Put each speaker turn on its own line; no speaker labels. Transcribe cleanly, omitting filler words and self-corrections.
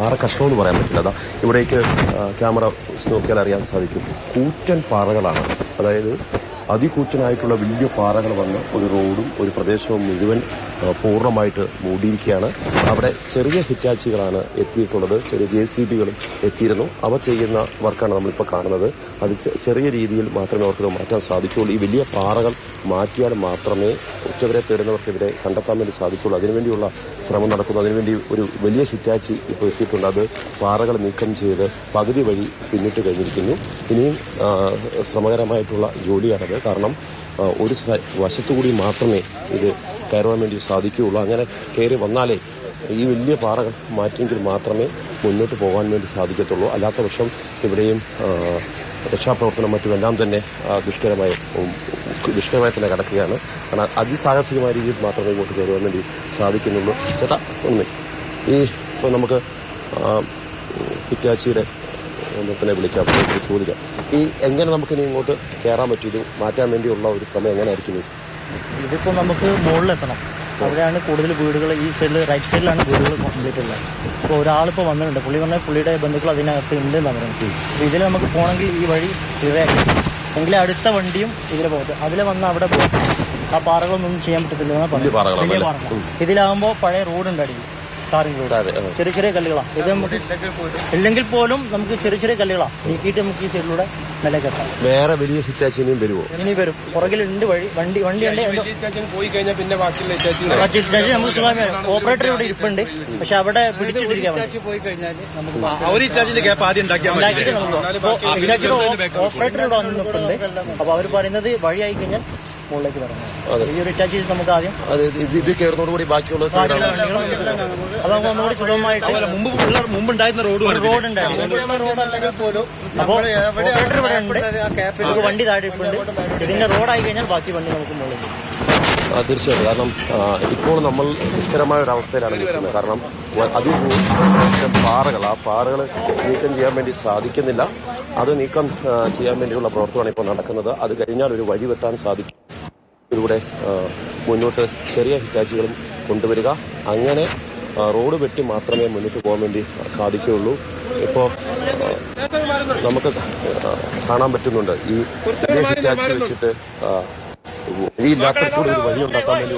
പാറ കഷ്ണമെന്ന് പറയാൻ പറ്റില്ല. അതാ ഇവിടേക്ക് ക്യാമറ നോക്കിയാൽ അറിയാൻ സാധിക്കും. കൂറ്റൻ പാറകളാണ്. അതായത് അതികൂറ്റനായിട്ടുള്ള വലിയ പാറകൾ വന്ന് ഒരു റോഡും ഒരു പ്രദേശവും മുഴുവൻ പൂർണ്ണമായിട്ട് മൂടിയിരിക്കുകയാണ്. അവിടെ ചെറിയ ഹിറ്റാച്ചികളാണ് എത്തിയിട്ടുള്ളത്. ചെറിയ JCBകളും എത്തിയിരുന്നു. അവ ചെയ്യുന്ന വർക്കാണ് നമ്മളിപ്പോൾ കാണുന്നത്. അത് ചെറിയ രീതിയിൽ മാത്രമേ അവർക്ക് മാറ്റാൻ സാധിക്കുകയുള്ളൂ. ഈ വലിയ പാറകൾ മാറ്റിയാൽ മാത്രമേ ഉറ്റവരെ തേടുന്നവർക്കെതിരെ കണ്ടെത്താൻ വേണ്ടി സാധിക്കുകയുള്ളൂ. അതിനുവേണ്ടിയുള്ള ശ്രമം നടക്കുന്നു. അതിനുവേണ്ടി ഒരു വലിയ ഹിറ്റാച്ചി ഇപ്പോൾ എത്തിയിട്ടുണ്ട്. അത് പാറകൾ നീക്കം ചെയ്ത് പകുതി വഴി പിന്നിട്ട് കഴിഞ്ഞിരിക്കുന്നു. ഇനിയും ശ്രമകരമായിട്ടുള്ള ജോലിയാണത്. കാരണം ഒരു വശത്തുകൂടി മാത്രമേ ഇത് കയറുവാൻ വേണ്ടി സാധിക്കുകയുള്ളൂ. അങ്ങനെ കയറി വന്നാലേ ഈ വലിയ പാറകൾ മാറ്റിയെങ്കിൽ മാത്രമേ മുന്നോട്ട് പോകാൻ വേണ്ടി സാധിക്കത്തുള്ളൂ. അല്ലാത്ത പക്ഷം ഇവിടെയും രക്ഷാപ്രവർത്തനം മറ്റുമെല്ലാം തന്നെ ദുഷ്കരമായി തന്നെ കിടക്കുകയാണ്. കാരണം അതിസാഹസികമായ രീതിയിൽ മാത്രമേ ഇങ്ങോട്ട് കയറുവാൻ വേണ്ടി സാധിക്കുന്നുള്ളൂ. ചേട്ടാ ഒന്ന് ഇപ്പോൾ നമുക്ക് ഹിറ്റാച്ചിയുടെ ഒന്നത്തിനെ വിളിക്കാം, ചോദിക്കാം. എങ്ങനെ നമുക്കിനി ഇങ്ങോട്ട് കയറാൻ പറ്റും? ഇത് മാറ്റാൻ വേണ്ടിയുള്ള ഒരു ശ്രമം എങ്ങനെയായിരിക്കും?
ഇതിപ്പോൾ നമുക്ക് മുകളിലെത്തണം. അവിടെയാണ് കൂടുതൽ വീടുകൾ. ഈ സൈഡിൽ റൈറ്റ് സൈഡിലാണ് വീടുകൾ കംപ്ലീറ്റ് ഉള്ളത്. അപ്പോൾ ഒരാളിപ്പോൾ വന്നിട്ടുണ്ട്. പുള്ളി പറഞ്ഞാൽ പുള്ളിയുടെ ബന്ധുക്കൾ അതിനകത്ത് ഉണ്ട് എന്നാണ് പറയുന്നത്. അപ്പോൾ ഇതിൽ നമുക്ക് പോകണമെങ്കിൽ ഈ വഴി ഇവയാക്കി എങ്കിലേ അടുത്ത വണ്ടിയും ഇതിലെ പോകട്ടെ. അതിലെ വന്ന് അവിടെ പോകും. ആ പാറകളൊന്നും ചെയ്യാൻ പറ്റത്തില്ല. വലിയ പാറകൾ. ഇതിലാകുമ്പോൾ പഴയ റോഡുണ്ട് അടിയിൽ, ടാറിംഗ് റോഡ്. ചെറിയ ചെറിയ കല്ലുകളാണ് ഇത്. നമുക്ക് ഇല്ലെങ്കിൽ പോലും നമുക്ക് ചെറിയ ചെറിയ കല്ലുകളാണ് നീക്കിയിട്ട് നമുക്ക് ഈ സൈഡിലൂടെ നിലക്കെത്താം.
വേറെ വലിയ ഹിറ്റാച്ചി ഇനിയും വരുമോ?
ഇനി വരും. പുറകിലുണ്ട് വണ്ടി
പോയി കഴിഞ്ഞാൽ പിന്നെ
നമുക്ക് സുഖമായി ഓപ്പറേറ്റർ ഇവിടെ ഇരിപ്പുണ്ട്. പക്ഷെ അവിടെ പിടിച്ചിട്ടിരിക്കാൻ ഓപ്പറേറ്റർ ഇവിടെ വന്നിട്ടുണ്ട്. അപ്പൊ അവർ പറയുന്നത് വഴിയായി കഴിഞ്ഞാൽ മുകളിലേക്ക് പറഞ്ഞു. ഈ ഒരു ഹിറ്റാച്ചി നമുക്ക് ആദ്യം
ഇത് കയറുന്നതോടുകൂടി ബാക്കിയുള്ളത്
അത് നമുക്ക് ഒന്നുകൂടി സുഗമമായിട്ട്
മുമ്പുണ്ടായിരുന്ന
റോഡുണ്ടായിരുന്നു. അപ്പോൾ ഓപ്പറേറ്റർ ഇവിടെ ഉണ്ട്. നമുക്ക് വണ്ടി താഴെ ഇപ്പുണ്ട്. ഇതിന്റെ റോഡായി കഴിഞ്ഞാൽ ബാക്കി വണ്ടി നമുക്ക് മുകളിൽ.
തീർച്ചയായിട്ടും. കാരണം ഇപ്പോൾ നമ്മൾ ദുഷ്കരമായ ഒരു അവസ്ഥയിലാണ് നിൽക്കുന്നത്. കാരണം അതികൂറ്റൻ പാറകൾ, ആ പാറകൾ നീക്കം ചെയ്യാൻ വേണ്ടി സാധിക്കുന്നില്ല. അത് നീക്കം ചെയ്യാൻ വേണ്ടിയുള്ള പ്രവർത്തനമാണ് ഇപ്പോൾ നടക്കുന്നത്. അത് കഴിഞ്ഞാൽ ഒരു വഴി വെട്ടാൻ സാധിക്കും. ഇതിലൂടെ മുന്നോട്ട് ചെറിയ ഹിറ്റാച്ചികളും കൊണ്ടുവരിക. അങ്ങനെ റോഡ് വെട്ടി മാത്രമേ മുന്നോട്ട് പോകാൻ വേണ്ടി സാധിക്കുകയുള്ളൂ. ഇപ്പോൾ നമുക്ക് കാണാൻ പറ്റുന്നുണ്ട് ഈ ഹിറ്റാച്ചി വെച്ചിട്ട് വഴിയില്ലാത്ത കൂടെ ഒരു വഴി ഉണ്ടാക്കാൻ വേണ്ടി